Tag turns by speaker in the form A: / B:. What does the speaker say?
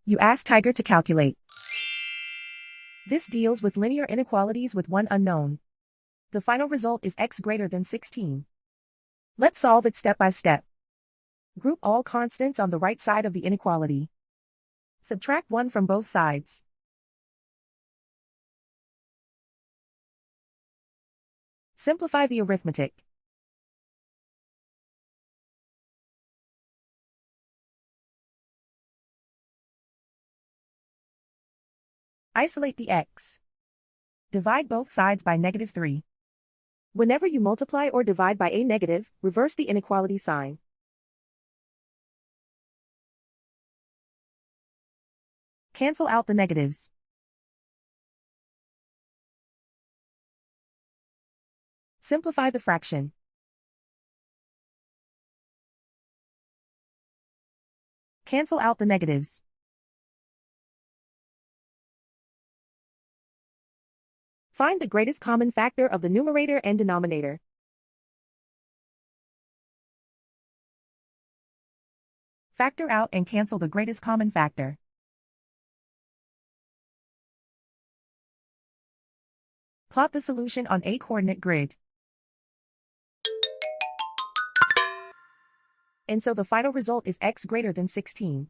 A: You ask Tiger to calculate. This deals with linear inequalities with one unknown. The final result is x greater than 16. Let's solve it step by step. Group all constants on the right side of the inequality. Subtract 1 from both sides. Simplify the arithmetic. Isolate the x. Divide both sides by -3. Whenever you multiply or divide by a negative, reverse the inequality sign. Cancel out the negatives. Simplify the fraction. Cancel out the negatives. Find the greatest common factor of the numerator and denominator. Factor out and cancel the greatest common factor. Plot the solution on a coordinate grid. And so the final result is x greater than 16.